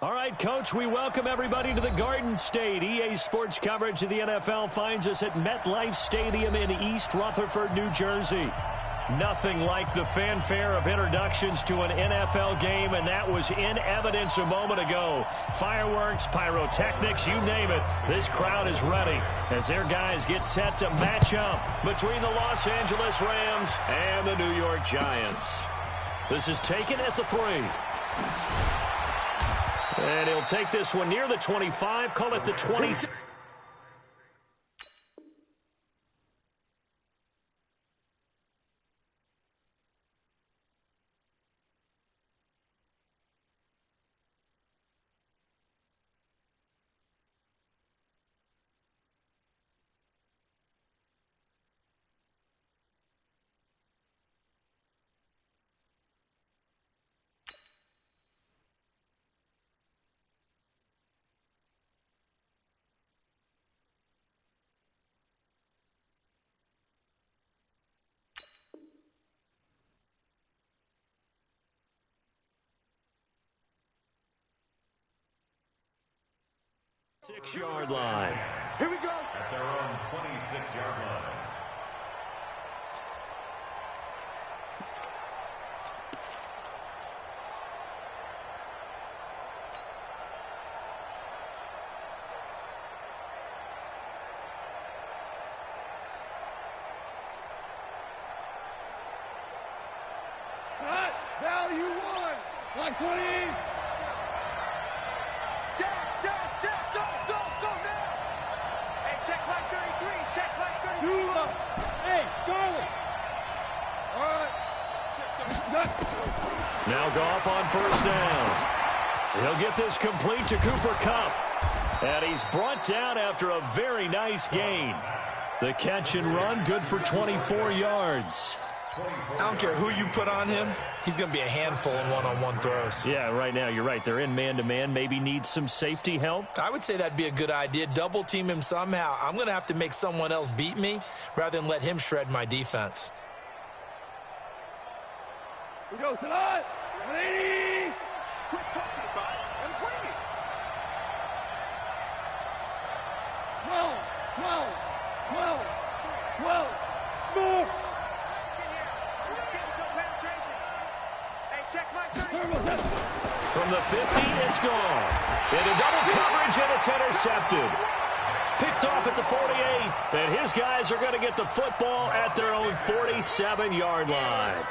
All right, Coach, we welcome everybody to the Garden State. EA Sports coverage of the NFL finds us at MetLife Stadium in East Rutherford, New Jersey. Nothing like the fanfare of introductions to an NFL game, and that was in evidence a moment ago. Fireworks, pyrotechnics, you name it. This crowd is ready as their guys get set to match up between the Los Angeles Rams and the New York Giants. This is taken at the 3. And he'll take this one near the 25, call it the 20. Six-yard line. Here we go. At their own 26-yard line. Cut. Value 1. Line 20. Hey, Charlie. All right. Now Goff on first down. He'll get this complete to Cooper Kupp. And he's brought down after a very nice gain. The catch and run, good for 24 yards. I don't care who you put on him. He's going to be a handful in one-on-one throws. Yeah, right now, you're right. They're in man-to-man. Maybe need some safety help. I would say that'd be a good idea. Double team him somehow. I'm going to have to make someone else beat me rather than let him shred my defense. We go tonight. 180. Quit talking about it and bring it. 12, 12, 12, 12. Score. From the 50, it's gone. Into double coverage, and it's intercepted. Picked off at the 48, and his guys are going to get the football at their own 47-yard line.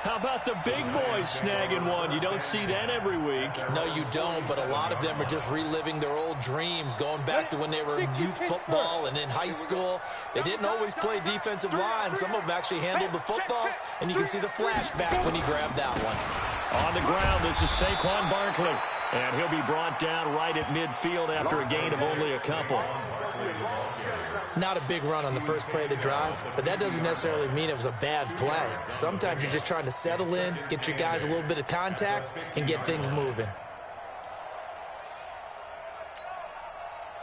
How about the big boys snagging one? You don't see that every week. No, you don't, but a lot of them are just reliving their old dreams, going back to when they were in youth football and in high school. They didn't always play defensive line. Some of them actually handled the football, and you can see the flashback when he grabbed that one. On the ground, this is Saquon Barkley, and he'll be brought down right at midfield after a gain of only a couple. Not a big run on the first play of the drive, but that doesn't necessarily mean it was a bad play. Sometimes you're just trying to settle in, get your guys a little bit of contact, and get things moving.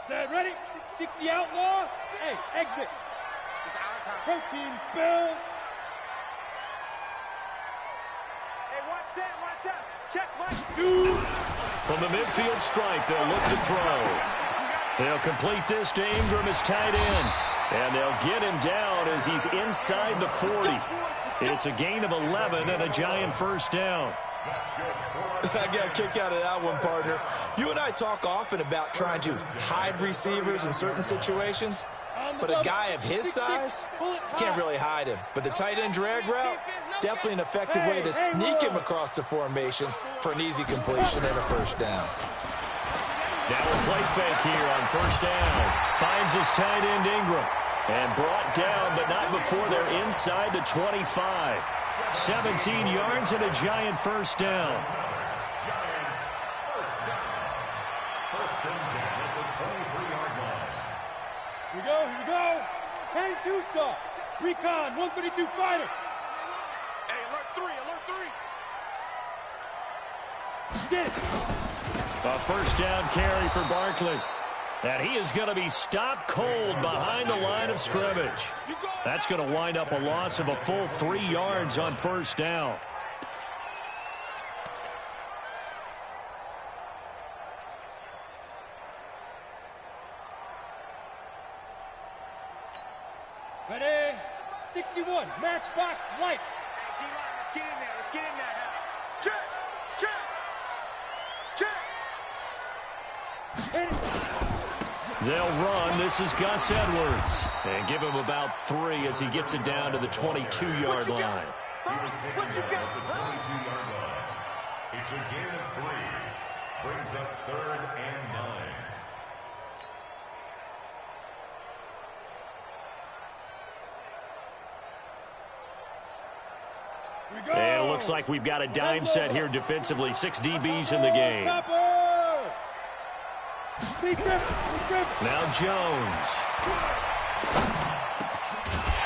Set, ready? 60 outlaw. Hey, exit. It's our time. Protein spill. Hey, one set. Check, Mike. 2. From the midfield stripe, they'll look to throw. They'll complete this to Ingram as tight end. And they'll get him down as he's inside the 40. It's a gain of 11 and a Giant first down. I got a kick out of that one, partner. You and I talk often about trying to hide receivers in certain situations. But a guy of his size can't really hide him. But the tight end drag route, definitely an effective way to sneak him across the formation for an easy completion and a first down. Now a play fake here on first down. Finds his tight end Ingram. And brought down, but not before they're inside the 25. 17 yards and a Giant first down. Giants first down. First and 10 at the 23-yard line. Here we go. 10 Tucson. Recon, 132 fighter. Hey, alert 3. Get it. A first down carry for Barkley. And he is going to be stopped cold behind the line of scrimmage. That's going to wind up a loss of a full 3 yards on first down. 61, Matchbox Lights. Let's get in there. Let's get in there now. Check. They'll run. This is Gus Edwards. And give him about 3 as he gets it down to the 22-yard line. What you got? The 22-yard line. It's a gain of 3. Brings up 3rd and 9. And it looks like we've got a dime set here defensively. 6 DBs in the game. Now Jones.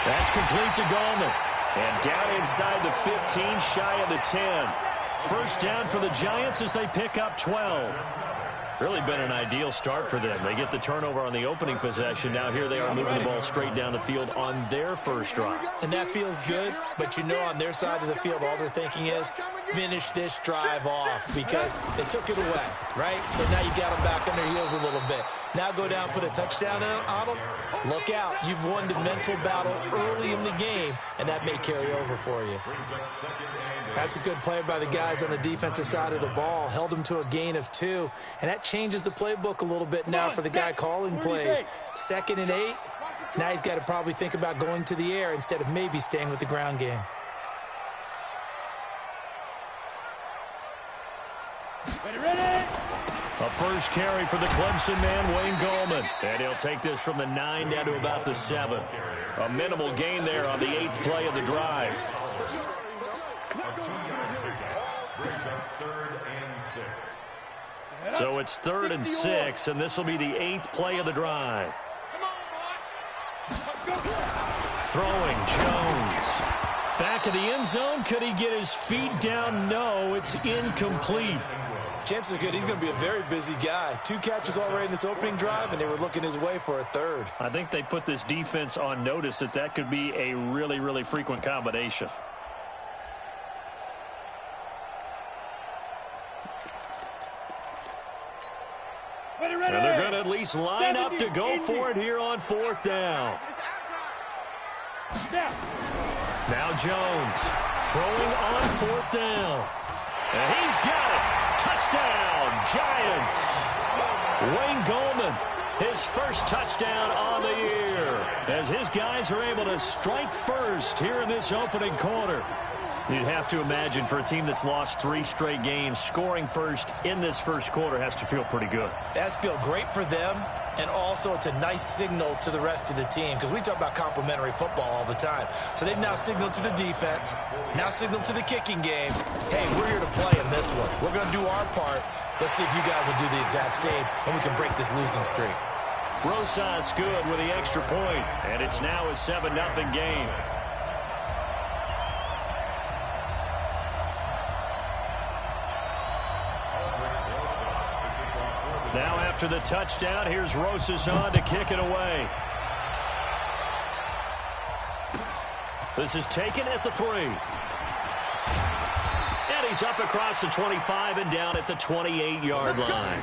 That's complete to Gallman. And down inside the 15, shy of the 10. First down for the Giants as they pick up 12. Really been an ideal start for them. They get the turnover on the opening possession. Now here they are moving the ball straight down the field on their first drive. And that feels good, but you know on their side of the field all they're thinking is finish this drive off because they took it away, right? So now you got them back on their heels a little bit. Now go down, put a touchdown on them. Look out. You've won the mental battle early in the game, and that may carry over for you. That's a good play by the guys on the defensive side of the ball. Held them to a gain of 2, and that changes the playbook a little bit now for the guy calling plays. 2nd and 8. Now he's got to probably think about going to the air instead of maybe staying with the ground game. Ready? A first carry for the Clemson man, Wayne Gallman. And he'll take this from the 9 down to about the 7. A minimal gain there on the 8th play of the drive. So it's 3rd and 6, and this will be the 8th play of the drive. Throwing, Jones. Back of the end zone. Could he get his feet down? No, it's incomplete. Chances are good he's going to be a very busy guy. 2 catches already in this opening drive, and they were looking his way for a 3rd. I think they put this defense on notice that could be a really, really frequent combination. And they're going to at least line up to go for it here on 4th down. Now Jones throwing on 4th down. And he's got it. Touchdown, Giants. Wayne Gallman, his first touchdown on the year, as his guys are able to strike first here in this opening quarter. You'd have to imagine for a team that's lost 3 straight games, scoring first in this first quarter has to feel pretty good. That's feel great for them, and also it's a nice signal to the rest of the team because we talk about complimentary football all the time. So they've now signaled to the defense, now signaled to the kicking game, hey, we're here to play in this one. We're going to do our part. Let's see if you guys will do the exact same, and we can break this losing streak. Rosas good with the extra point, and it's now a 7-0 game. Now after the touchdown, here's Rosas on to kick it away. This is taken at the 3. And he's up across the 25 and down at the 28-yard line.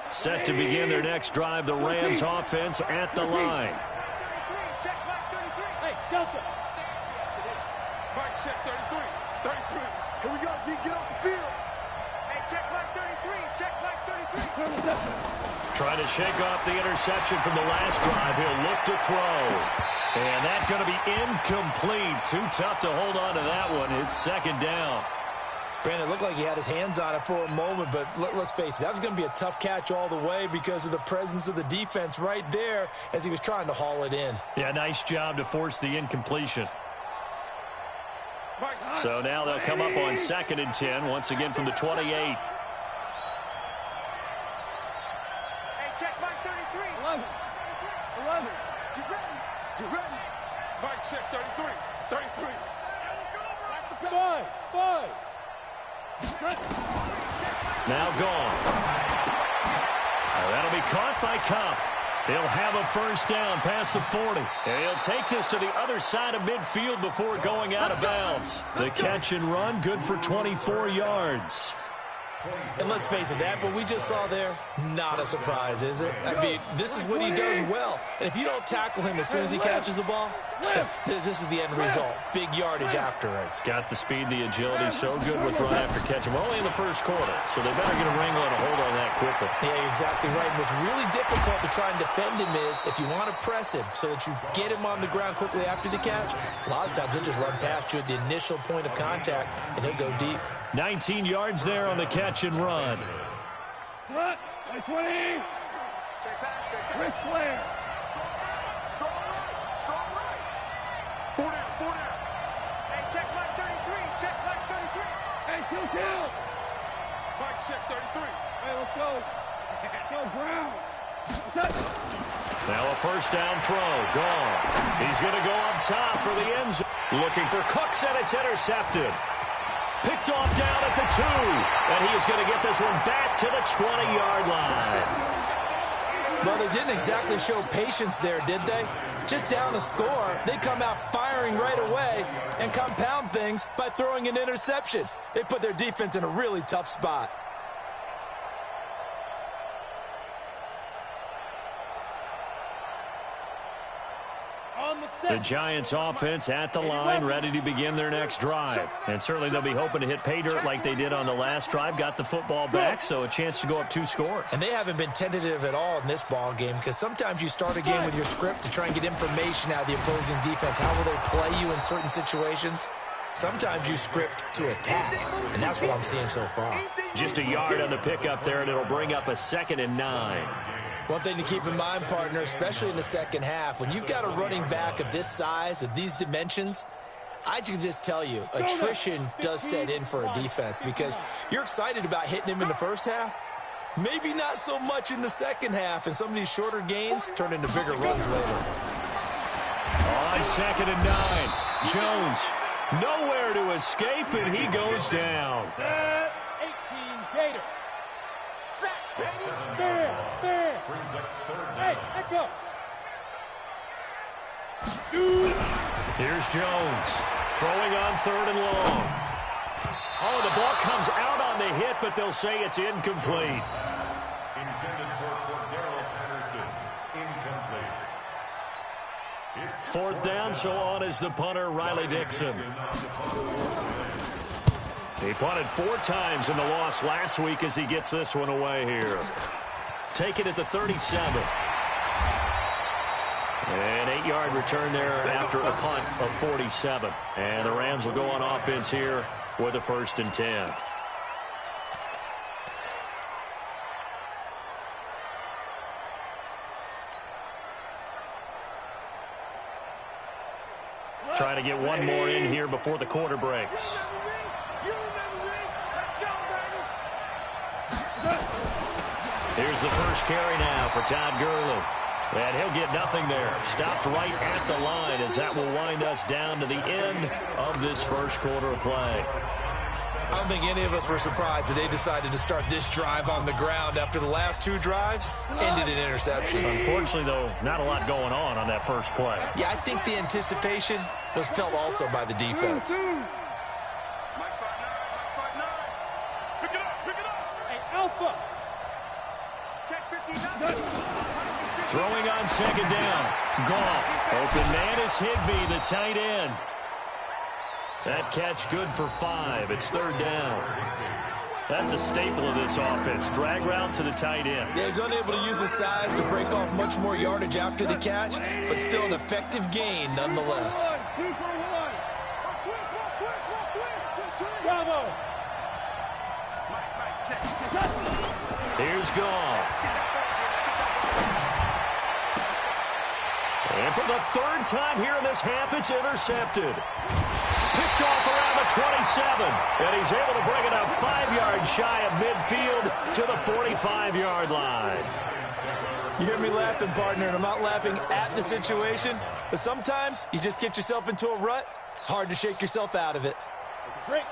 Set to begin their next drive, the Rams offense at the line. Hey, Delta. Mike, check 33. 33. Here we go, G. Get off the field. Hey, check Mike 33. Check Mike 33. Trying to shake off the interception from the last drive. He'll look to throw. And that's going to be incomplete. Too tough to hold on to that one. It's 2nd down. Brandon, it looked like he had his hands on it for a moment, but let's face it, that was going to be a tough catch all the way because of the presence of the defense right there as he was trying to haul it in. Yeah, nice job to force the incompletion. So now they'll come up on 2nd and 10, once again from the 28. Hey, check Mike 33. 11. You ready? You ready? Mike, check 33. 33. Five. Now gone. That'll be caught by Kupp. He'll have a first down past the 40. And he'll take this to the other side of midfield before going out of bounds. The catch and run, good for 24 yards. And let's face it, that what we just saw there, not a surprise, is it? I mean, this is what he does well. And if you don't tackle him as soon as he catches the ball, this is the end result. Big yardage afterwards. Got the speed, the agility, so good with run after catch. We're only in the first quarter, so they better get a wrangle and a hold on that quickly. Yeah, you're exactly right. And what's really difficult to try and defend him is if you want to press him so that you get him on the ground quickly after the catch, a lot of times he'll just run past you at the initial point of contact, and he'll go deep. 19 yards there on the catch and run. Cut. 20. Ric Flair. Strong right. 4 down. Hey, check flag 33. Check flag 33. Hey, kill. Mike, check 33. Hey, let's go. Go, Brown. Set. Now a first down throw. Gone. He's going to go up top for the end zone. Looking for Cooks, and it's intercepted. Picked off down at the 2. And he is going to get this one back to the 20-yard line. Well, they didn't exactly show patience there, did they? Just down a score, they come out firing right away and compound things by throwing an interception. They put their defense in a really tough spot. The Giants offense at the line, ready to begin their next drive. And certainly they'll be hoping to hit pay dirt like they did on the last drive. Got the football back, so a chance to go up 2 scores. And they haven't been tentative at all in this ball game, because sometimes you start a game with your script to try and get information out of the opposing defense. How will they play you in certain situations? Sometimes you script to attack, and that's what I'm seeing so far. Just a yard on the pickup there, and it'll bring up a 2nd and 9. One thing to keep in mind, partner, especially in the second half, when you've got a running back of this size, of these dimensions, I can just tell you, attrition does set in for a defense, because you're excited about hitting him in the first half. Maybe not so much in the second half, and some of these shorter gains turn into bigger runs later. On 2nd and 9, Jones nowhere to escape, and he goes down. Set. 18, Gator. Fair. Hey, echo. Here's Jones throwing on 3rd and long. Oh, the ball comes out on the hit, but they'll say it's incomplete. Intended for Cordero Patterson. Incomplete. 4th down, so on is the punter, Riley Dixon. He punted 4 times in the loss last week as he gets this one away here. Take it at the 37. An 8-yard return there after a punt of 47. And the Rams will go on offense here with a 1st and 10. Trying to get one more in here before the quarter breaks. Here's the first carry now for Todd Gurley. And he'll get nothing there. Stopped right at the line as that will wind us down to the end of this first quarter of play. I don't think any of us were surprised that they decided to start this drive on the ground after the last 2 drives ended in interceptions. Unfortunately, though, not a lot going on that first play. Yeah, I think the anticipation was felt also by the defense. Mike 5'9". Pick it up. Hey, Alpha. Check 59. Throwing on 2nd down. Goff. Open man is Higbee, the tight end. That catch good for 5. It's 3rd down. That's a staple of this offense. Drag route to the tight end. Yeah, he's unable to use his size to break off much more yardage after the catch, but still an effective gain nonetheless. 2 for 1. Bravo. Here's Goff. And for the 3rd time here in this half, it's intercepted. Picked off around the 27. And he's able to bring it up 5 yards shy of midfield to the 45-yard line. You hear me laughing, partner, and I'm not laughing at the situation, but sometimes you just get yourself into a rut. It's hard to shake yourself out of it.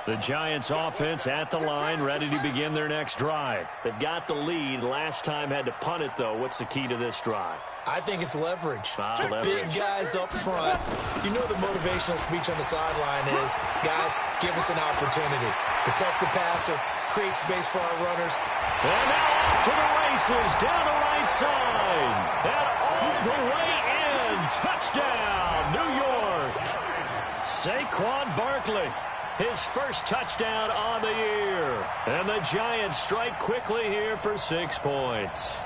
The Giants offense at the line, ready to begin their next drive. They've got the lead. Last time had to punt it, though. What's the key to this drive? I think it's leverage. Leverage. Big guys up front. You know the motivational speech on the sideline is, guys, give us an opportunity. Protect the passer, create space for our runners. And now off to the races, down the right side. And all the way in. Touchdown, New York. Saquon Barkley. His first touchdown on the year. And the Giants strike quickly here for 6 points.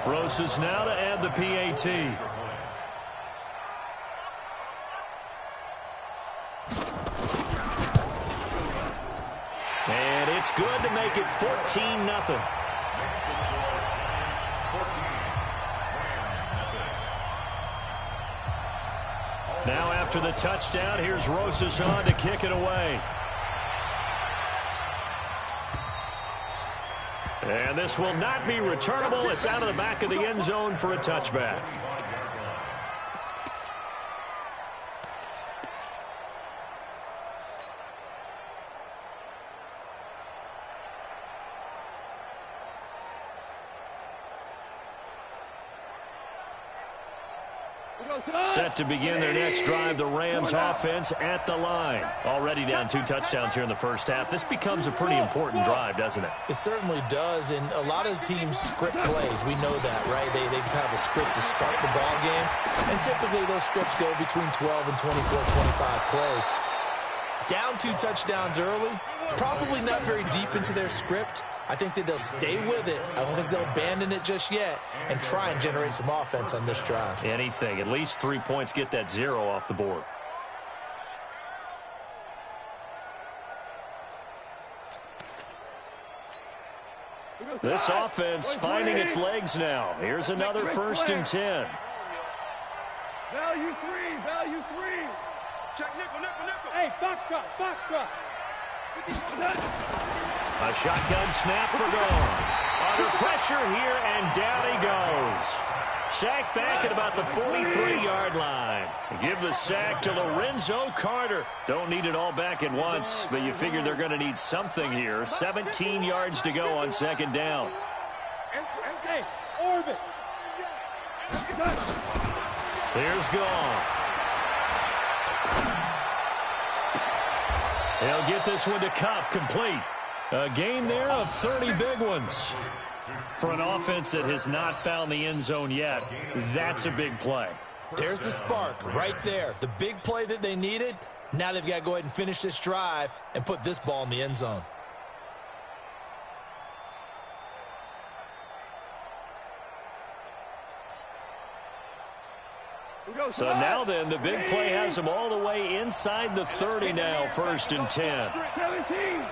Rosas now to add the PAT. And it's good to make it 14-0. Now after the touchdown, here's Rosas on to kick it away. And this will not be returnable. It's out of the back of the end zone for a touchback. Set to begin their next drive, the Rams offense at the line. Already down 2 touchdowns here in the first half. This becomes a pretty important drive, doesn't it? It certainly does, and a lot of the teams script plays. We know that, right? They have a script to start the ball game, and typically those scripts go between 12 and 24, 25 plays. Down 2 touchdowns early, probably not very deep into their script. I think that they'll stay with it. I don't think they'll abandon it just yet and try and generate some offense on this drive. Anything. At least 3 points, get that 0 off the board. This offense finding its legs now. Here's another 1st and 10. Value 3, value 3. Check nickel. Hey, box drop. A shotgun snap for Goff. Under pressure here, and down he goes. Sack back at about the 43-yard line. Give the sack to Lorenzo Carter. Don't need it all back at once, but you figure they're going to need something here. 17 yards to go on 2nd down. Hey, orbit. Here's Goff. He'll get this one to Kupp, complete. A gain there of 30 big ones. For an offense that has not found the end zone yet, that's a big play. There's the spark right there. The big play that they needed. Now they've got to go ahead and finish this drive and put this ball in the end zone. So now then, the big play has them all the way inside the 30 now, 1st and 10. 17.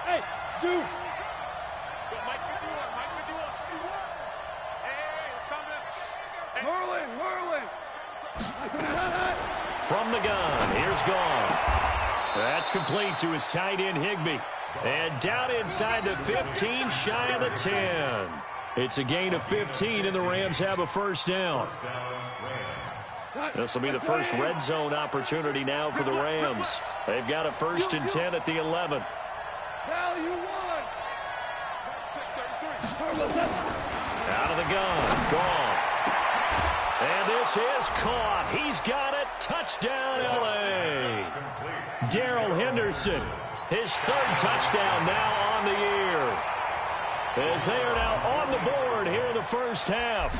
Hey, shoot. Mike with you up. Hey, it's coming. Whirling. From the gun, here's Goff. That's complete to his tight end, Higbee. And down inside the 15, shy of the 10. It's a gain of 15, and the Rams have a 1st down. This will be the first red zone opportunity now for the Rams. They've got a 1st and 10 at the 11. Value 1. Out of the gun, Goff. And this is caught. He's got it. Touchdown, L.A. Darrell Henderson, his 3rd touchdown now on the year. As they are now on the board here in the first half.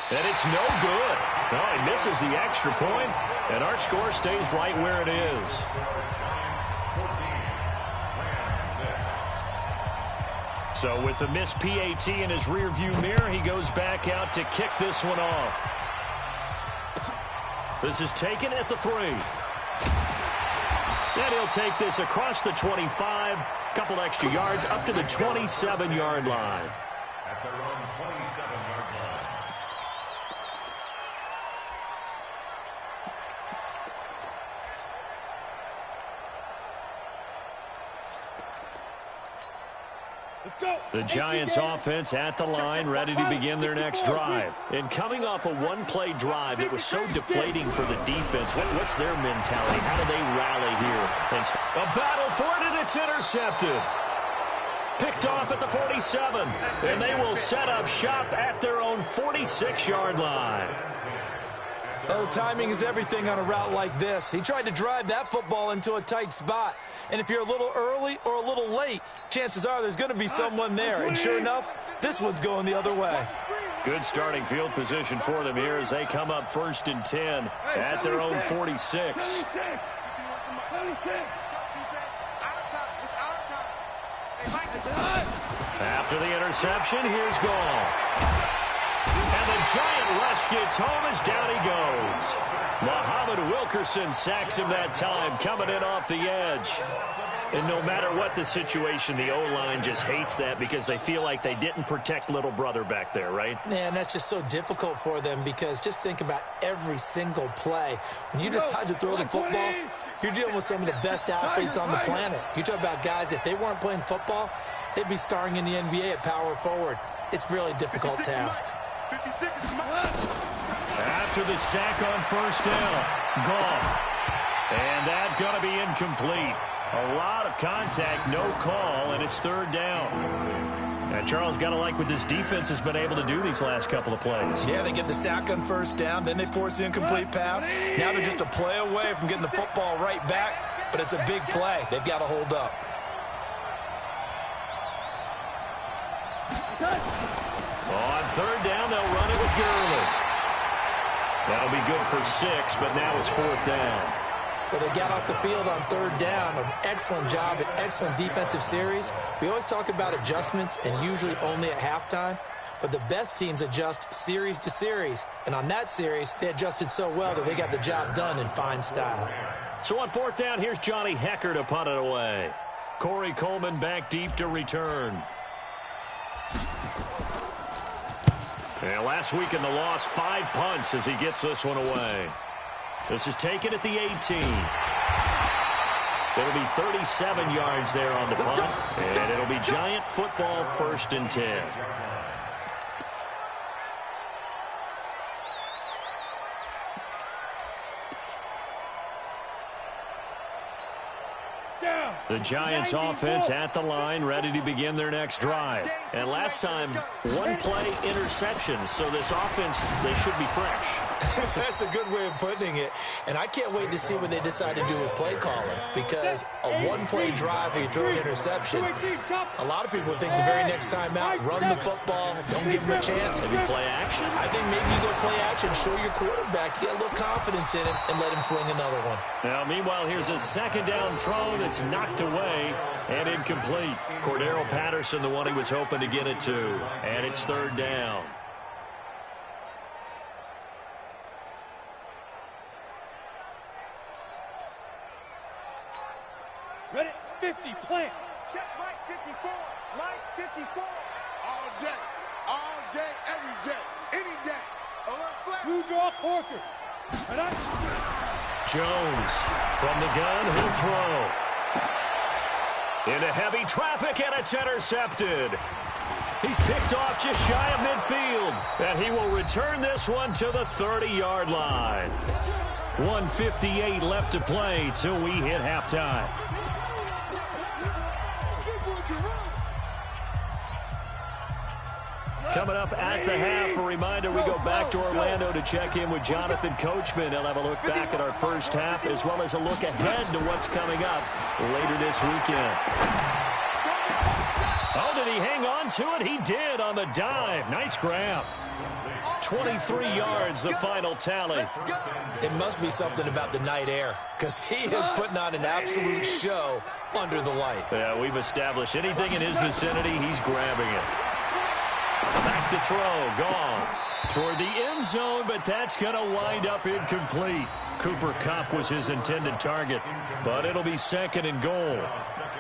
And it's no good. No, he misses the extra point, and our score stays right where it is. So with the missed PAT in his rearview mirror, he goes back out to kick this one off. This is taken at the 3. And he'll take this across the 25, couple extra yards, up to the 27-yard line. At their own 27-yard line. The Giants offense at the line, ready to begin their next drive. And coming off a one-play drive, it was so deflating for the defense. What's their mentality? How do they rally here? And a battle for it, and it's intercepted. Picked off at the 47, and they will set up shop at their own 46-yard line. Oh, timing is everything on a route like this. He tried to drive that football into a tight spot. And if you're a little early or a little late, chances are there's going to be someone there. And sure enough, this one's going the other way. Good starting field position for them here as they come up 1st and 10 at their own 46. After the interception, here's Goff. And the giant rush gets home as down he goes. Muhammad Wilkerson sacks him that time, coming in off the edge. And no matter what the situation, the O-line just hates that because they feel like they didn't protect little brother back there, right? Man, that's just so difficult for them because just think about every single play. When you decide to throw the football, you're dealing with some of the best athletes on the planet. You talk about guys, if they weren't playing football, they'd be starring in the NBA at power forward. It's a really difficult task. After the sack on 1st down, Goff. And that's going to be incomplete. A lot of contact, no call, and it's 3rd down. Now, Charles, got to like what this defense has been able to do these last couple of plays. Yeah, they get the sack on 1st down, then they force the incomplete pass. Now they're just a play away from getting the football right back, but it's a big play. They've got to hold up. On 3rd down, they'll run it with Gurley. That'll be good for 6, but now it's 4th down. Well, they got off the field on 3rd down. An excellent job, an excellent defensive series. We always talk about adjustments and usually only at halftime. But the best teams adjust series to series. And on that series, they adjusted so well that they got the job done in fine style. So on 4th down, here's Johnny Hekker to punt it away. Corey Coleman back deep to return. And last week in the loss, 5 punts as he gets this one away. This is taken at the 18. It'll be 37 yards there on the punt. And it'll be Giant football 1st and 10. The Giants offense at the line, ready to begin their next drive. And last time, one-play interception. So this offense, they should be fresh. That's a good way of putting it. And I can't wait to see what they decide to do with play calling. Because a one-play drive where you throw an interception, a lot of people think the very next time out, run the football, don't give them a chance. Maybe play action? I think maybe you go play action, show your quarterback, get a little confidence in him, and let him fling another one. Now, meanwhile, here's a 2nd down throw that's knocked away and incomplete. Cordero Patterson, the one he was hoping to get it to. And it's 3rd down. Ready, 50, plant. Check Mike 54. Mike 54. All day, every day, any day. Alert flag. Blue draw Corkers. Jones from the gun, he'll throw. Into heavy traffic, and it's intercepted. He's picked off just shy of midfield. And he will return this one to the 30-yard line. 1:58 left to play till we hit halftime. Coming up at the half, a reminder, we go back to Orlando to check in with Jonathan Coachman. He'll have a look back at our first half as well as a look ahead to what's coming up later this weekend. Oh, did he hang on to it? He did on the dive. Nice grab. 23 yards, the final tally. It must be something about the night air because he is putting on an absolute show under the light. Yeah, we've established anything in his vicinity, he's grabbing it. Back to throw, Goff toward the end zone, but that's going to wind up incomplete. Cooper Kupp was his intended target, but it'll be 2nd and goal.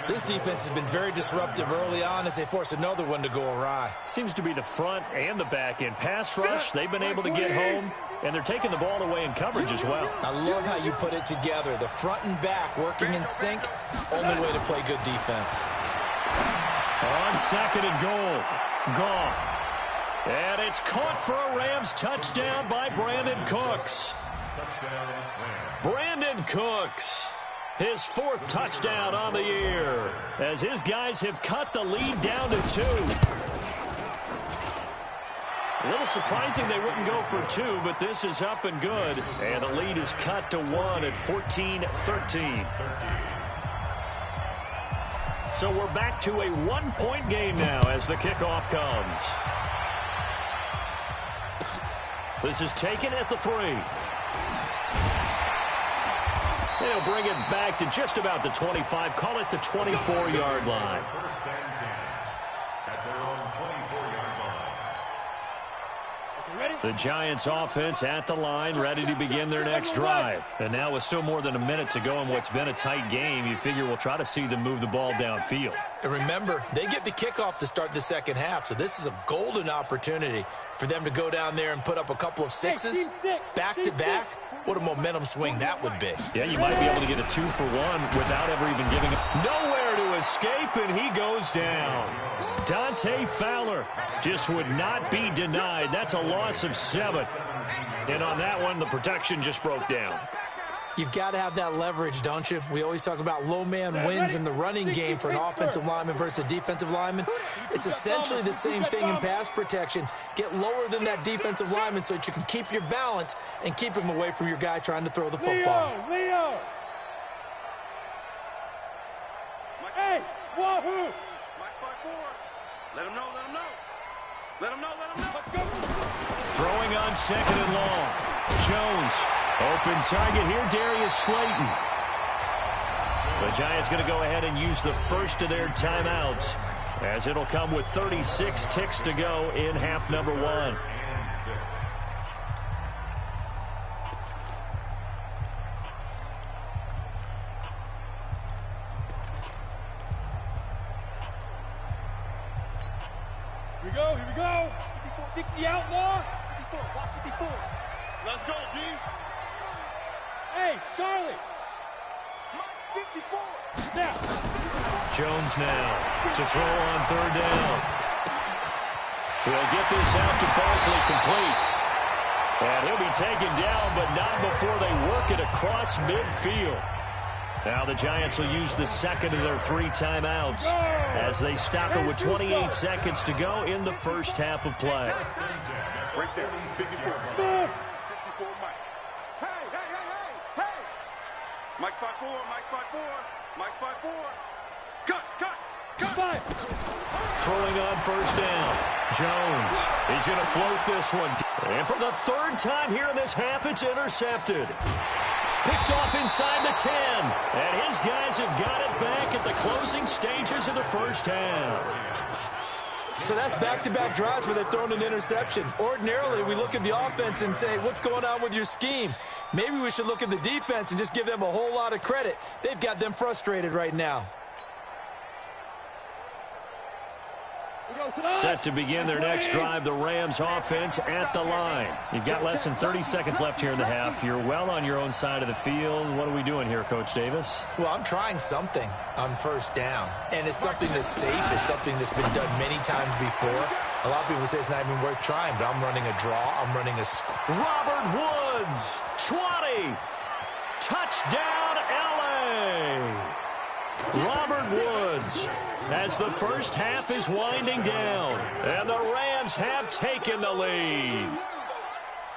This defense has been very disruptive early on as they force another one to go awry. Seems to be the front and the back end. Pass rush, they've been able to get home, and they're taking the ball away in coverage as well. I love how you put it together. The front and back working in sync, only way to play good defense. On second and goal, Goff. And it's caught for a Rams touchdown by Brandon Cooks. Brandon Cooks, his 4th touchdown on the year, as his guys have cut the lead down to 2. A little surprising they wouldn't go for 2, but this is up and good. And the lead is cut to 1 at 14-13. So we're back to a 1-point game now as the kickoff comes. This is taken at the 3. They'll bring it back to just about the 25. Call it the 24-yard line. The Giants offense at the line, ready to begin their next drive. And now with still more than a minute to go in what's been a tight game, you figure we'll try to see them move the ball downfield. And remember, they get the kickoff to start the second half, so this is a golden opportunity for them to go down there and put up a couple of 6s back-to-back. What a momentum swing that would be. Yeah, you might be able to get a 2-for-1 without ever even giving up. Nowhere to escape, and he goes down. Dante Fowler just would not be denied. That's a loss of 7. And on that one, the protection just broke down. You've got to have that leverage, don't you? We always talk about low man wins in the running game for an offensive lineman versus a defensive lineman. It's essentially the same thing in pass protection. Get lower than that defensive lineman so that you can keep your balance and keep him away from your guy trying to throw the football. Leo! Hey, Wahoo! Mike 5-4. Let him know, let him know. Let him know, let him know. Let's go. Throwing on second and long. Jones. Open target here, Darius Slayton. The Giants going to go ahead and use the first of their timeouts, as it'll come with 36 ticks to go in half number 1. Here we go, here we go. 60 outlaw. 54, walk 54. Let's go, D. Hey, Charlie. Mike 54. Now. Jones now to throw on third down. He'll get this out to Barkley complete. And he'll be taken down, but not before they work it across midfield. Now the Giants will use the second of their 3 timeouts as they stop it with 28 seconds to go in the first half of play. Right there, 54. 54, Mike. Hey! Mike 5-4, Mike 5-4, Mike 5-4. Cut! Throwing on first down. Jones. He's going to float this one. And for the 3rd time here in this half, it's intercepted. Picked off inside the 10. And his guys have got it back at the closing stages of the first half. So that's back-to-back drives where they've thrown an interception. Ordinarily, we look at the offense and say, what's going on with your scheme? Maybe we should look at the defense and just give them a whole lot of credit. They've got them frustrated right now. Set to begin their next drive, the Rams offense at the line. You've got less than 30 seconds left here in the half. You're well on your own side of the field. What are we doing here, Coach Davis? Well, I'm trying something on first down, and it's something that's safe. It's something that's been done many times before. A lot of people say it's not even worth trying, but I'm running a draw. I'm running a... Robert Woods, 20. Touchdown, L.A. Robert Woods, as the first half is winding down, and the Rams have taken the lead.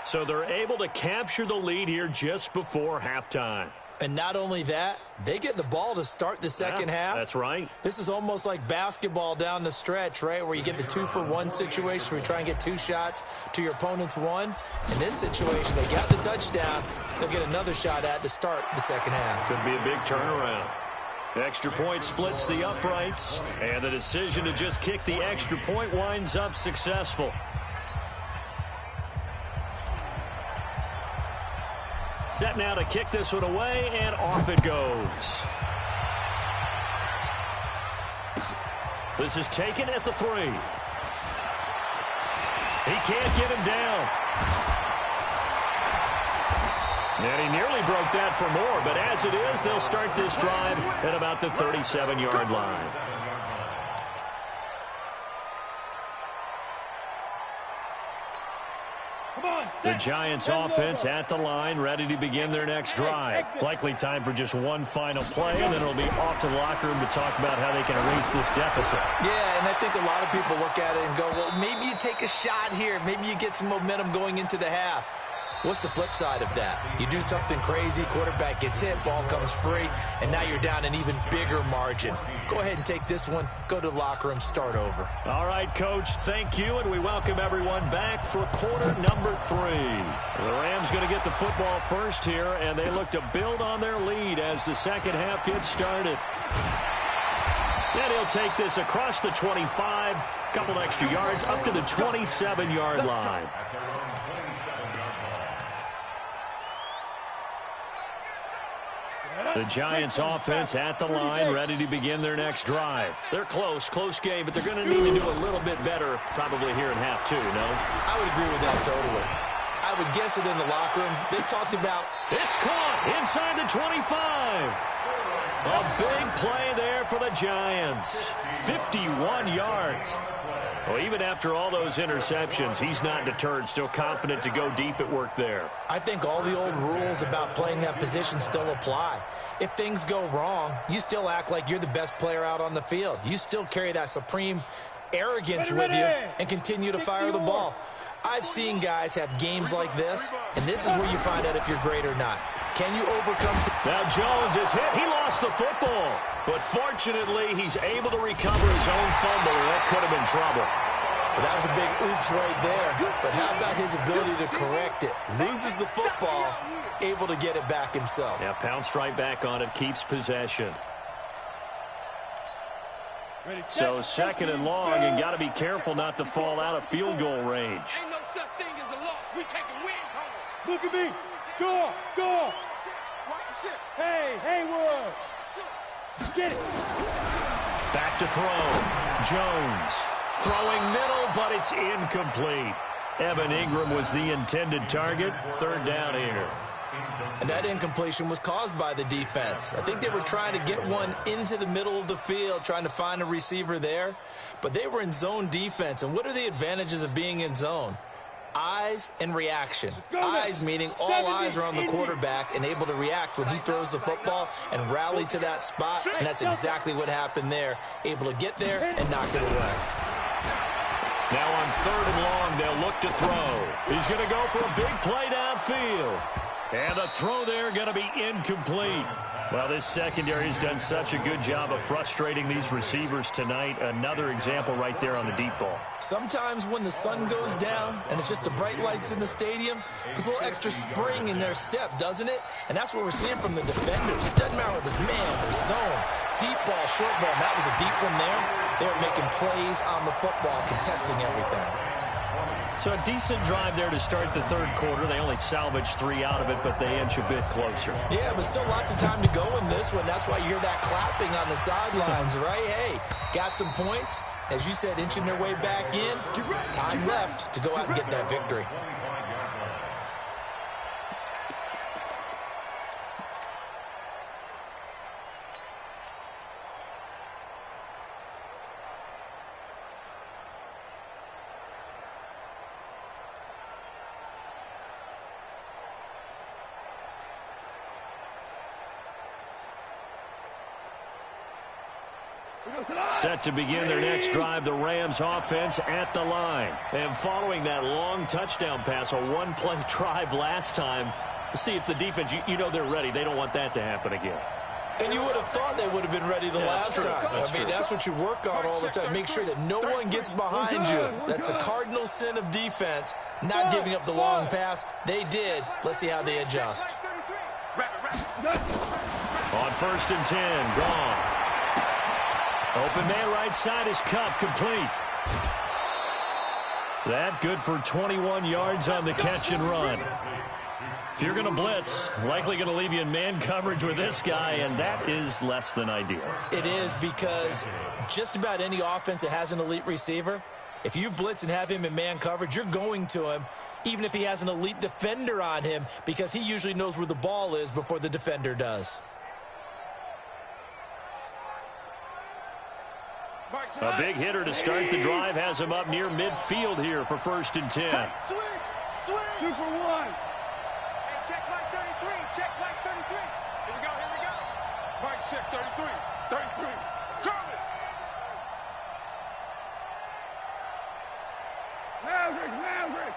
So they're able to capture the lead here just before halftime. And not only that, they get the ball to start the second half. That's right. This is almost like basketball down the stretch, right, where you get the 2-for-1 situation where you try and get 2 shots to your opponent's 1. In this situation, they got the touchdown. They'll get another shot at to start the second half. Could be a big turnaround. Extra point splits the uprights, and the decision to just kick the extra point winds up successful. Set now to kick this one away, and off it goes. This is taken at the 3. He can't get him down. And he nearly broke that for more, but as it is, they'll start this drive at about the 37-yard line. The Giants offense at the line, ready to begin their next drive. Likely time for just one final play, and then it'll be off to the locker room to talk about how they can erase this deficit. Yeah, and I think a lot of people look at it and go, well, maybe you take a shot here. Maybe you get some momentum going into the half. What's the flip side of that? You do something crazy, quarterback gets hit, ball comes free, and now you're down an even bigger margin. Go ahead and take this one, go to the locker room, start over. All right, Coach, thank you, and we welcome everyone back for quarter number 3. The Rams going to get the football first here, and they look to build on their lead as the second half gets started. And he'll take this across the 25, couple extra yards, up to the 27-yard line. The Giants offense at the line, ready to begin their next drive. They're close game, but they're going to need to do a little bit better probably here in half 2, no? I would agree with that totally. I would guess it in the locker room. They talked about... It's caught inside the 25. A big play there for the Giants. 51 yards. Well, even after all those interceptions, he's not deterred, still confident to go deep at work there. I think all the old rules about playing that position still apply. If things go wrong, you still act like you're the best player out on the field. You still carry that supreme arrogance with you and continue to fire the ball. I've seen guys have games like this, and this is where you find out if you're great or not. Can you overcome... Now Jones is hit. He lost the football. But fortunately, he's able to recover his own fumble, and that could have been trouble. Well, that was a big oops right there. But how about his ability to correct it? Loses the football, able to get it back himself. Yeah, pounced right back on it, keeps possession. So second and long, and got to be careful not to fall out of field goal range. Ain't no such thing as a loss. We taking wins home. Look at me. Go. Watch the shit. Hey, Haywood. Get it. Back to throw. Jones throwing middle, but it's incomplete. Evan Ingram was the intended target. Third down here. And that incompletion was caused by the defense. I think they were trying to get one into the middle of the field, trying to find a receiver there. But they were in zone defense. And what are the advantages of being in zone? Eyes and reaction. Eyes meaning all eyes are on the quarterback and able to react when he throws the football and rally to that spot. And that's exactly what happened there. Able to get there and knock it away. Now on third and long, they'll look to throw. He's going to go for a big play downfield. And a throw there going to be incomplete. Well, this secondary has done such a good job of frustrating these receivers tonight. Another example right there on the deep ball. Sometimes when the sun goes down and it's just the bright lights in the stadium, there's a little extra spring in their step, doesn't it? And that's what we're seeing from the defenders. Doesn't matter whether it's man or zone, deep ball, short ball. And that was a deep one there. They were making plays on the football, contesting everything. So a decent drive there to start the third quarter. They only salvaged 3 out of it, but they inch a bit closer. Yeah, but still lots of time to go in this one. That's why you hear that clapping on the sidelines, right? Hey, got some points. As you said, inching their way back in. Time left to go out and get that victory. Set to begin their next drive, the Rams offense at the line. And following that long touchdown pass, a one-play drive last time, let's see if the defense, you know they're ready. They don't want that to happen again. And you would have thought they would have been ready the last time. That's what you work on all the time. Make sure that no one gets behind you. That's the cardinal sin of defense, not giving up the long pass. They did. Let's see how they adjust. On first and 10, Goff. Open man right side is Kupp, complete. That good for 21 yards on the catch and run. If you're going to blitz, likely going to leave you in man coverage with this guy, and that is less than ideal. It is, because just about any offense that has an elite receiver, if you blitz and have him in man coverage, you're going to him, even if he has an elite defender on him, because he usually knows where the ball is before the defender does. A big hitter to start the drive has him up near midfield here for first and 10. 2 for 1. Hey, check flag 33. Check flag 33. Here we go. Here we go. Mike check 33. 33. Call it. Maverick, Maverick.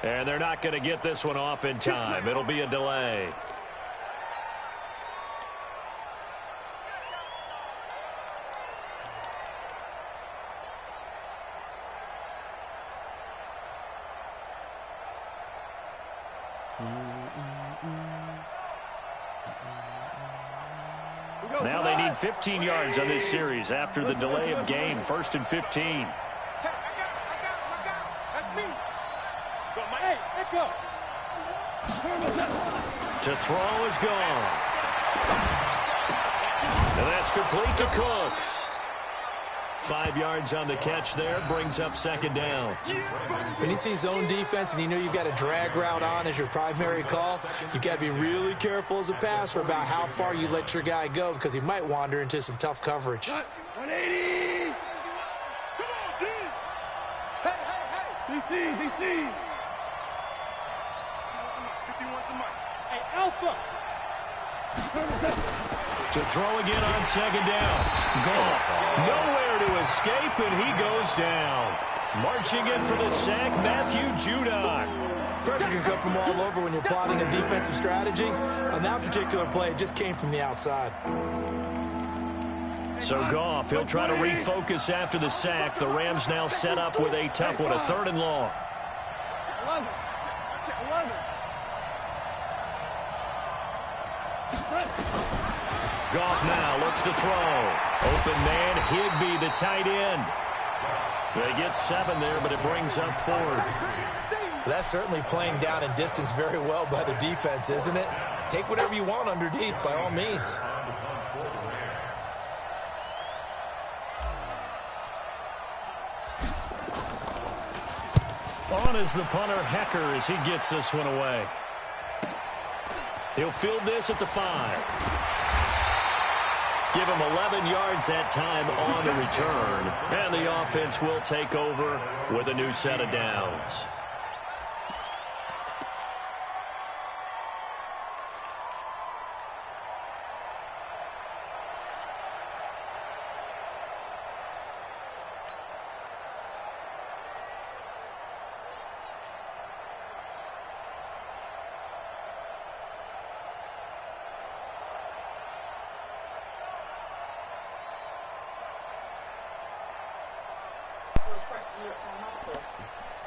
And they're not going to get this one off in time. It'll be a delay. Now they need 15 yards on this series after the delay of game. 1st and 15. Hey, I got him. That's me. Go, Mike. Hey, Echo. To throw is gone. And that's complete to Cooks. 5 yards on the catch there, brings up 2nd down. When you see zone defense and you know you've got a drag route on as your primary call, you've got to be really careful as a passer about how far you let your guy go because he might wander into some tough coverage. 180. Come on, D. Hey. DC. 51 to Mike. Hey, Alpha. To throw again on 2nd down. Goff nowhere to escape, and he goes down. Marching in for the sack, Matthew Judon. Pressure can come from all over when you're plotting a defensive strategy. On that particular play, it just came from the outside. So Goff, he'll try to refocus after the sack. The Rams now set up with a tough one, a 3rd and long. 11. Goff now looks to throw. Open man, Higbee, the tight end. They get 7 there, but it brings up 4th. That's certainly playing down in distance very well by the defense, isn't it? Take whatever you want underneath, by all means. On is the punter, Hecker, as he gets this one away. He'll field this at the 5. Give him 11 yards that time on the return. And the offense will take over with a new set of downs.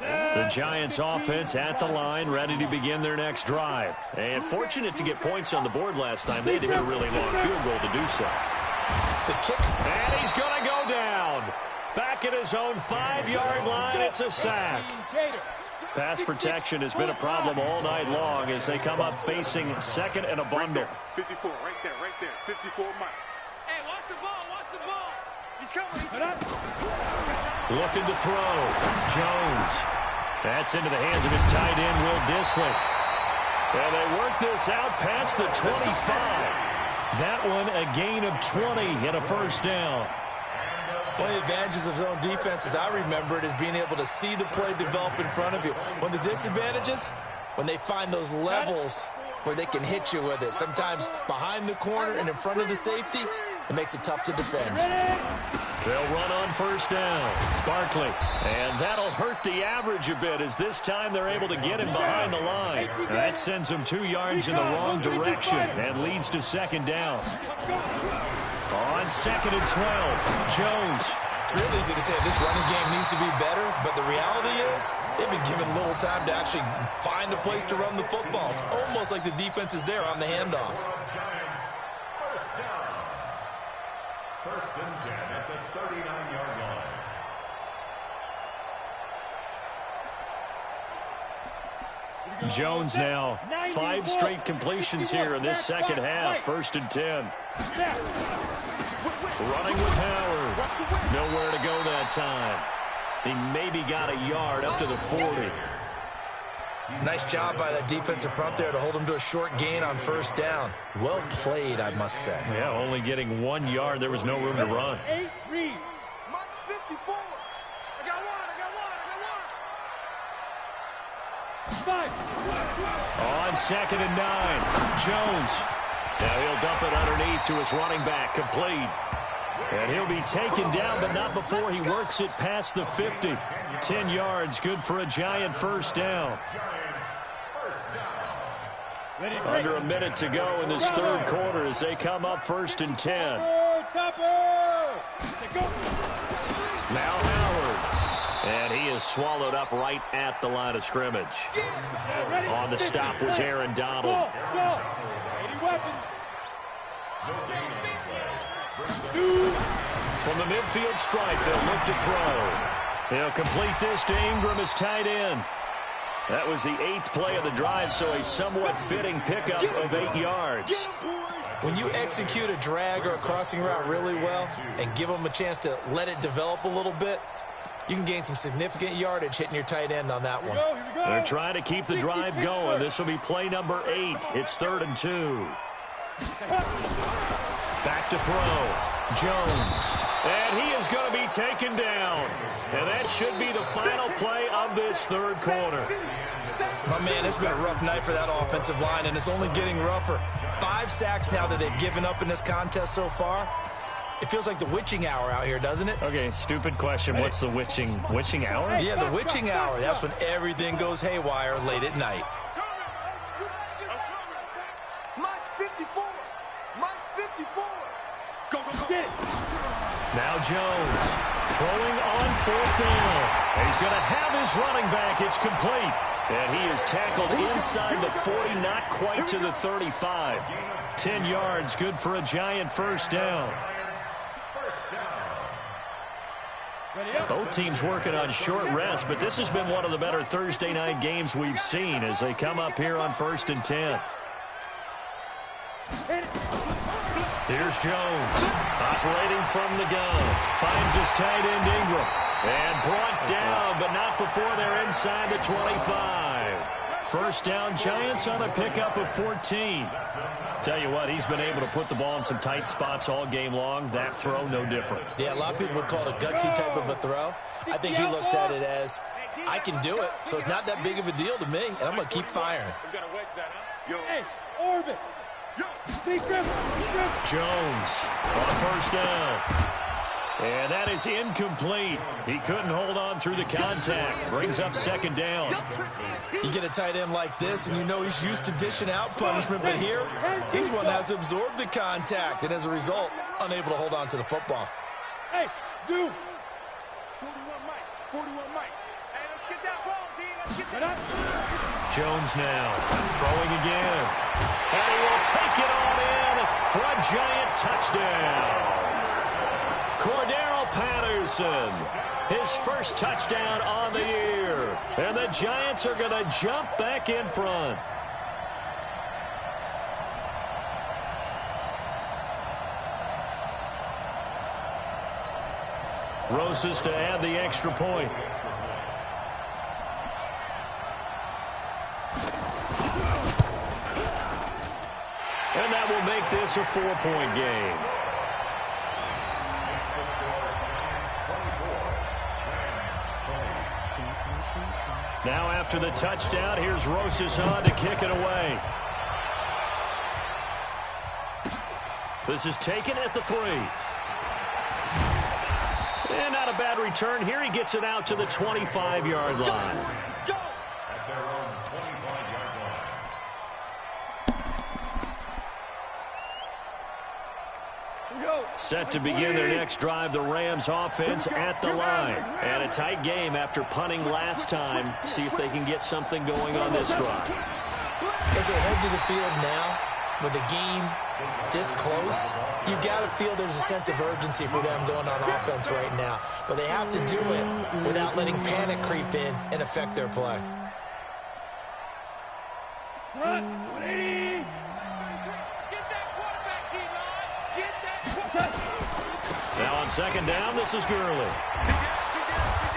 The Giants offense at the line, ready to begin their next drive. And fortunate to get points on the board last time. They had to hit a really long field goal to do so. The kick. And he's going to go down. Back at his own 5-yard line, it's a sack. Pass protection has been a problem all night long as they come up facing 2nd and a bundle. 54, right there. 54 Mike. Hey, watch the ball. He's coming. Looking to throw. Jones. That's into the hands of his tight end, Will Dissly. And they work this out past the 25. That one a gain of 20 and a 1st down. One of the advantages of zone defense, as I remember it, is being able to see the play develop in front of you. One of the disadvantages, when they find those levels where they can hit you with it. Sometimes behind the corner and in front of the safety, it makes it tough to defend. They'll run on 1st down. Barkley. And that'll hurt the average a bit as this time they're able to get him behind the line. That sends him 2 yards in the wrong direction and leads to 2nd down. On 2nd and 12, Jones. It's real easy to say this running game needs to be better, but the reality is they've been given little time to actually find a place to run the football. It's almost like the defense is there on the handoff. First and 10 at the 39-yard line. Jones now 5 straight completions here in this 2nd half. 1st and 10. Running with Howard. Nowhere to go that time. He maybe got a yard up to the 40. Nice job by that defensive front there to hold him to a short gain on first down. Well played, I must say. Yeah, only getting 1 yard. There was no room to run. 8, read. Mike 54. I got one. On 2nd and 9, Jones. Now he'll dump it underneath to his running back, complete. And he'll be taken down, but not before he works it past the 50. 10 yards, good for a Giant first down. Under a minute to go in this third quarter as they come up 1st and 10. Now Howard. And he is swallowed up right at the line of scrimmage. On the stop was Aaron Donald. From the midfield stripe, they'll look to throw. He'll complete this to Ingram as tight end. That was the 8th play of the drive, so a somewhat fitting pickup of 8 yards. When you execute a drag or a crossing route really well and give them a chance to let it develop a little bit, you can gain some significant yardage hitting your tight end on that one. They're trying to keep the drive going. This will be play number 8. It's 3rd and 2. Back to throw. Jones. And he is going to be taken down. And that should be the final play of this third quarter. My man, it's been a rough night for that offensive line, and it's only getting rougher. 5 sacks now that they've given up in this contest so far. It feels like the witching hour out here, doesn't it? Okay, stupid question. What's the witching hour? Yeah, the witching hour. That's when everything goes haywire late at night. Mike 54. Mike 54. Go. Now Jones throwing on 4th down. He's going to have his running back. It's complete. And he is tackled inside the 40, not quite to the 35. 10 yards, good for a Giant first down. Both teams working on short rest, but this has been one of the better Thursday night games we've seen as they come up here on 1st and 10. Here's Jones, operating from the gun. Finds his tight end Ingram. And brought down, but not before they're inside the 25. First down, Giants on a pickup of 14. Tell you what, he's been able to put the ball in some tight spots all game long. That throw, no different. Yeah, a lot of people would call it a gutsy type of a throw. I think he looks at it as, I can do it, so it's not that big of a deal to me, and I'm going to keep firing. Hey, Orbit. Jones on first down. And that is incomplete. He couldn't hold on through the contact. Brings up 2nd down. You get a tight end like this, and you know he's used to dishing out punishment, but here, he's the one that has to absorb the contact, and as a result, unable to hold on to the football. Hey, Zoo. 41 Mike. 41 Mike. Hey, let's get that ball, D. Let's get that. Jones now throwing again. And he will take it on in for a Giant touchdown. Cordero Patterson, his first touchdown on the year. And the Giants are going to jump back in front. Rosas to add the extra point. And that will make this a 4-point game. Now after the touchdown, here's Rosas on to kick it away. This is taken at the 3. And not a bad return here. He gets it out to the 25-yard line. At their own 25-yard line. Set to begin their next drive, the Rams offense at the line. And a tight game after punting last time. See if they can get something going on this drive. As they head to the field now, with the game this close, you've got to feel there's a sense of urgency for them going on offense right now. But they have to do it without letting panic creep in and affect their play. Run, 180. Now on 2nd down, this is Gurley.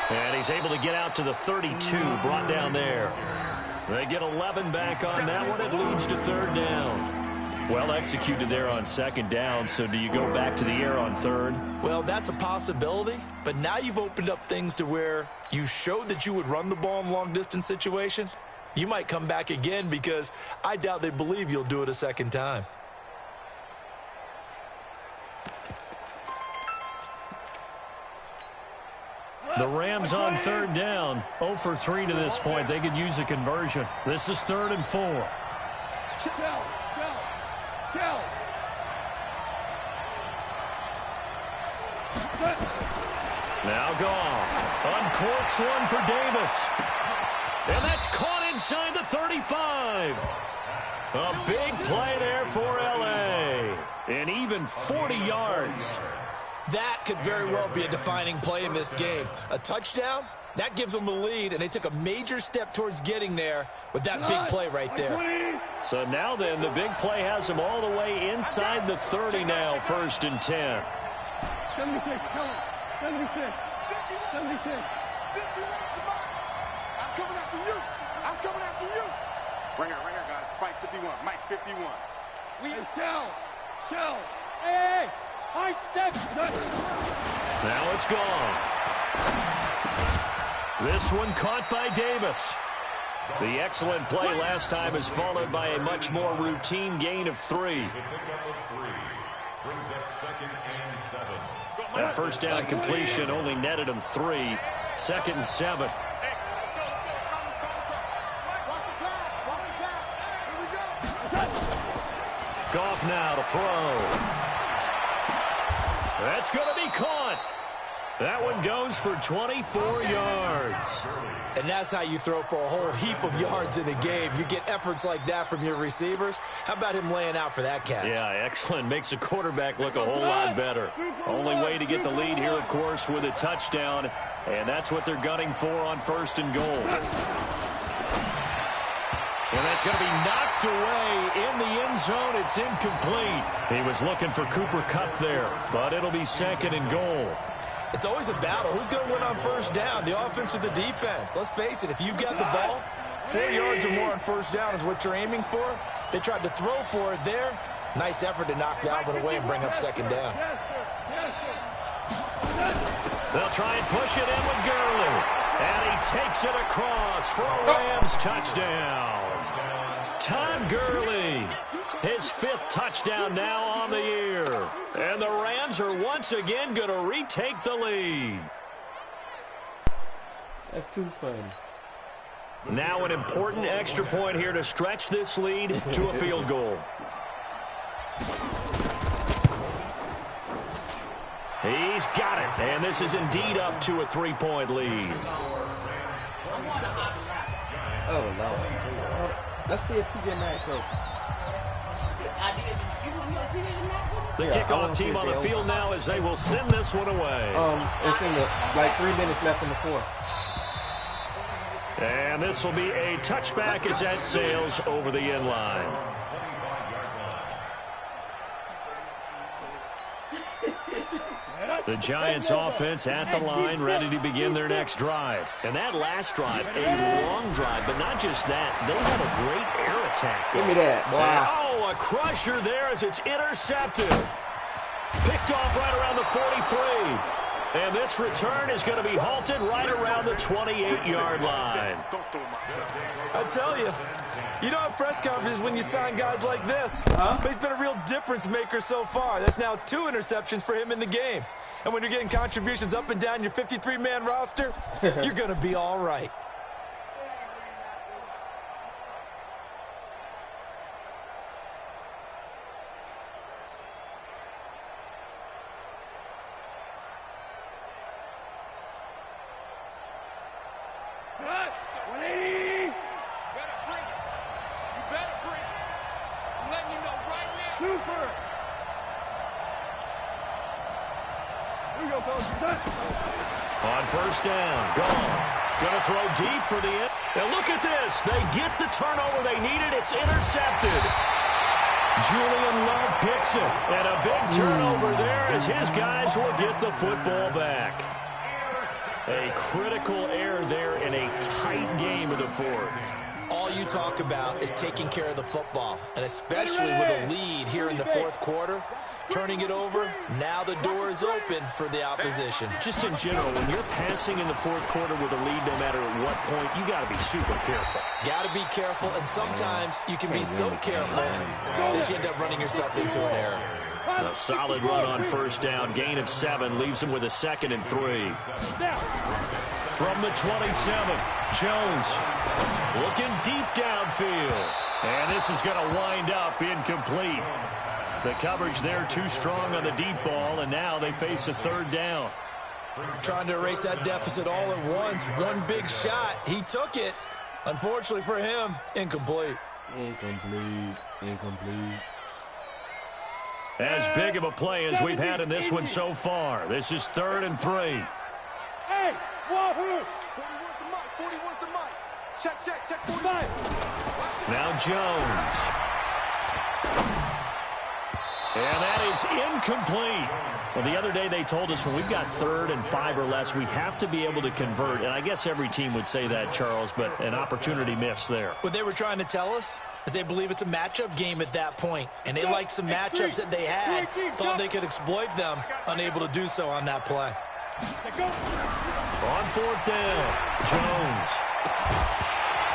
And he's able to get out to the 32, brought down there. They get 11 back on that one. It leads to third down. Well executed there on second down, so do you go back to the air on third? Well, that's a possibility, but now you've opened up things to where you showed that you would run the ball in long-distance situation. You might come back again because I doubt they believe you'll do it a second time. The Rams on third down, 0 for 3 to this point. They could use a conversion. This is 3rd and 4. Now Goff uncorks one for Davis. And that's caught inside the 35. A big play there for L.A. And even 40 yards. That could very well be a defining play in this game. A touchdown, that gives them the lead, and they took a major step towards getting there with that big play right there. So now then, the big play has them all the way inside the 30 now, 1st and 10. 76, come on. 76. 76. 51. I'm coming after you. I'm coming after you. Ringer, guys. Mike 51. Mike 51. Shell. Hey. I said. Now it's gone. This one caught by Davis. The excellent play last time is followed by a much more routine gain of 3. Brings up 2nd and 7. That first down completion only netted him 3. 2nd and 7. Goff now to throw. That's going to be caught. That one goes for 24 yards. And that's how you throw for a whole heap of yards in a game. You get efforts like that from your receivers. How about him laying out for that catch? Yeah, excellent. Makes the quarterback look a whole lot better. Only way to get the lead here, of course, with a touchdown. And that's what they're gunning for on 1st and goal. And that's going to be knocked away in the end zone. It's incomplete. He was looking for Cooper Kupp there, but it'll be 2nd and goal. It's always a battle. Who's going to win on 1st down, the offense or the defense? Let's face it, if you've got the ball, 4 yards or more on 1st down is what you're aiming for. They tried to throw for it there. Nice effort to knock that one away and bring up 2nd down. They'll try and push it in with Gurley. And he takes it across for a Rams touchdown. Todd Gurley, his 5th touchdown now on the year. And the Rams are once again going to retake the lead. That's too funny. Now an important extra point here to stretch this lead to a field goal. He's got it, and this is indeed up to a 3-point lead. Oh, no. Let's see if he get mad, coach. The kickoff team on the field now as they will send this one away. It's in the, 3 minutes left in the 4th. And this will be a touchback as that sails over the end line. The Giants offense at the line, ready to begin their next drive. And that last drive, a long drive, but not just that. They have a great air attack. Give me that. Wow. A crusher there as it's intercepted. Picked off right around the 43. And this return is going to be halted right around the 28-yard line. I tell you, you don't have press conferences when you sign guys like this. But he's been a real difference maker so far. That's now 2 interceptions for him in the game. And when you're getting contributions up and down your 53-man roster, you're going to be all right. On 1st down, Goff going to throw deep for the end. Now look at this. They get the turnover they needed. It's intercepted. Julian Love picks it. And a big turnover there as his guys will get the football back. A critical error there in a tight game of the 4th. All you talk about is taking care of the football, and especially with a lead here in the fourth quarter, turning it over, now the door is open for the opposition. Just in general, when you're passing in the fourth quarter with a lead, no matter at what point, you got to be super careful. Got to be careful, and sometimes you can be so careful that you end up running yourself into an error. A solid run on first down. Gain of 7 leaves him with a 2nd and 3. From the 27, Jones looking deep downfield. And this is going to wind up incomplete. The coverage there too strong on the deep ball, and now they face a 3rd down. Trying to erase that deficit all at once. One big shot. He took it. Unfortunately for him, incomplete. Incomplete. As big of a play as we've had in this one so far. This is 3rd and 3. Hey, Wahoo! 41's the mic. Check 45. Now Jones. And that is incomplete. Well, the other day they told us when we've got 3rd and 5 or less, we have to be able to convert. And I guess every team would say that, Charles, but an opportunity missed there. What they were trying to tell us is they believe it's a matchup game at that point, and they liked some matchups that they had, thought they could exploit them, unable to do so on that play. On 4th down, Jones.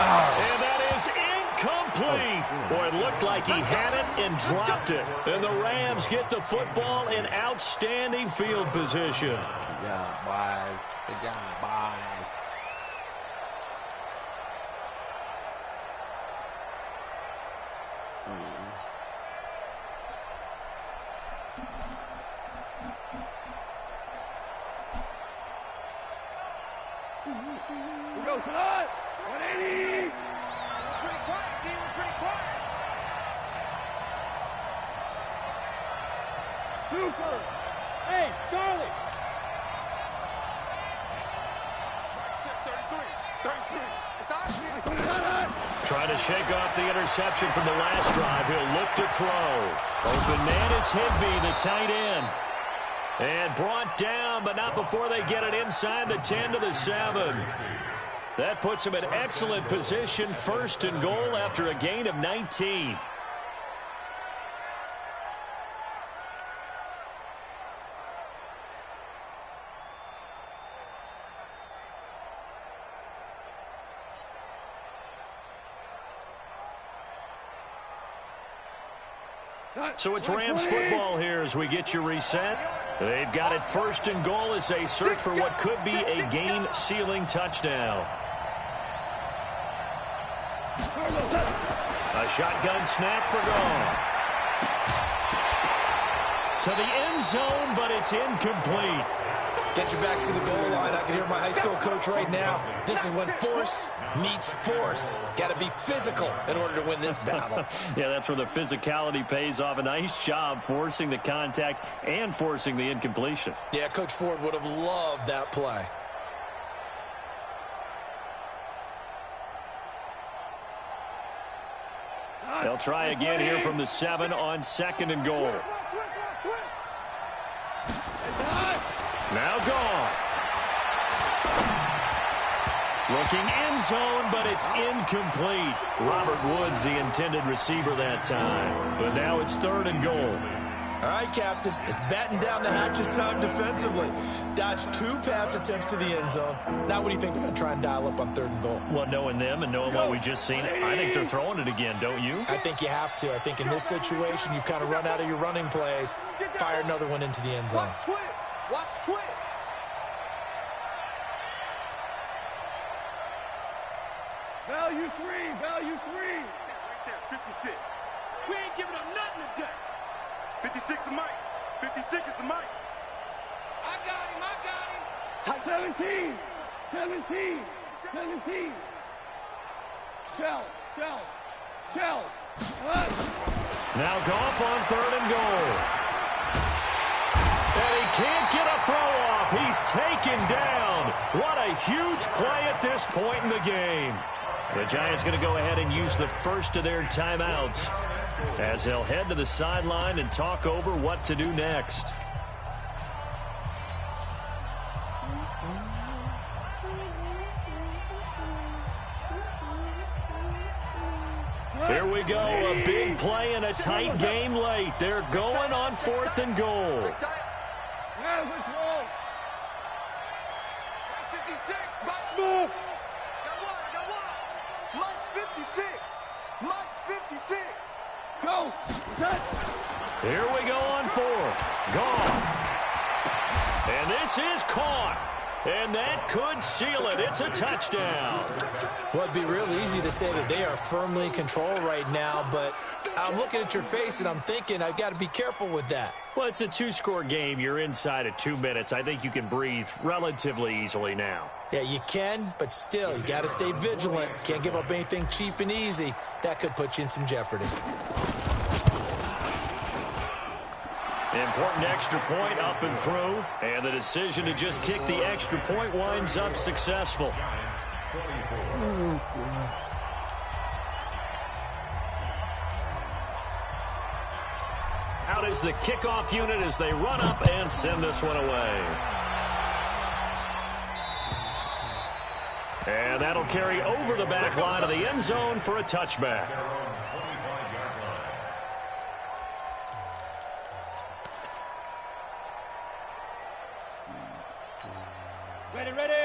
And that is incomplete. Boy, it looked like he had it and dropped it. And the Rams get the football in outstanding field position. Good job, boys. Good job, boys. We go tonight. 180. Pretty quiet, team. We're pretty quiet. Super. Hey, Charlie. Check 33. It's out. Trying to shake off the interception from the last drive. He'll look to throw. Open man is Higbee, the tight end. And brought down, but not before they get it inside the 10 to the 7. That puts him in excellent position, 1st and goal after a gain of 19. So it's Rams football here as we get you reset. They've got it 1st and goal as they search for what could be a game-sealing touchdown. A shotgun snap for Goff. To the end zone, but it's incomplete. Get your backs to the goal line. I can hear my high school coach right now. This is when force meets force. Got to be physical in order to win this battle. Yeah, that's where the physicality pays off. A nice job forcing the contact and forcing the incompletion. Yeah, Coach Ford would have loved that play. They'll try again here from the 7 on 2nd and goal. Now Goff. Looking end zone, but it's incomplete. Robert Woods, the intended receiver that time. But now it's 3rd and goal. All right, Captain. It's batten down the hatches time defensively. Dodged 2 pass attempts to the end zone. Now what do you think they're going to try and dial up on 3rd and goal? Well, knowing them and knowing what we just seen, I think they're throwing it again, don't you? I think you have to. I think in this situation, you've kind of run out of your running plays. Fire another one into the end zone. Watch twitch. Value 3. Right there, 56. We ain't giving up nothing today. 56 the mic. 56 is the mic. I got him. Tight 17. Shell. Now Goff on 3rd and goal. And he can't get a throw off. He's taken down. What a huge play at this point in the game. The Giants going to go ahead and use the first of their timeouts as they'll head to the sideline and talk over what to do next. Here we go, a big play and a tight game late. They're going on 4th and goal. 56, Mike. Got one. Mike's 56. Mike's 56. Go. Set. Here we go on 4th. Gone. And this is caught. And that could seal it. It's a touchdown. Well, it'd be real easy to say that they are firmly in control right now, but I'm looking at your face and I'm thinking I've got to be careful with that. Well, it's a 2-score game. You're inside of 2 minutes. I think you can breathe relatively easily now. Yeah, you can, but still, you got to stay vigilant. Can't give up anything cheap and easy. That could put you in some jeopardy. Important extra point up and through, and the decision to just kick the extra point winds up successful. Out is the kickoff unit as they run up and send this one away. And that'll carry over the back line of the end zone for a touchback.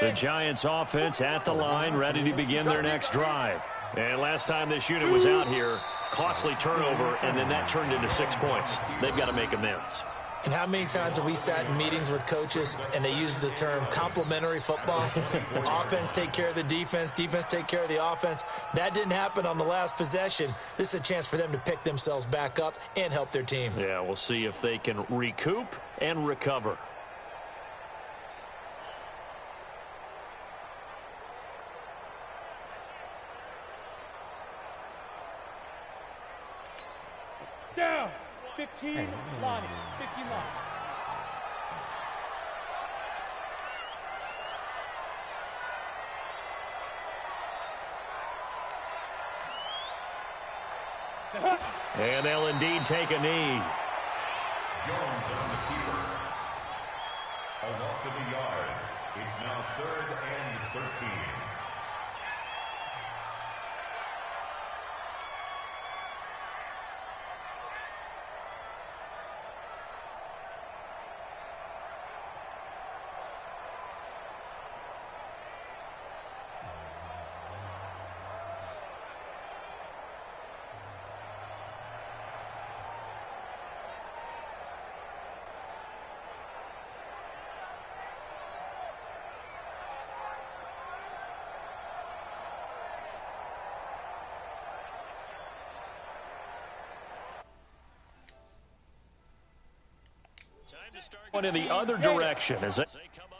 The Giants offense at the line, ready to begin their next drive. And last time this unit was out here, costly turnover, and then that turned into 6 points. They've got to make amends. And how many times have we sat in meetings with coaches and they use the term complementary football? Offense take care of the defense, defense take care of the offense. That didn't happen on the last possession. This is a chance for them to pick themselves back up and help their team. Yeah, we'll see if they can recoup and recover. Down. 15, Lonnie. 15, Lonnie. And they'll indeed take a knee. Jones on the keeper. A loss of a yard. It's now 3rd and 13. One in the other direction as they come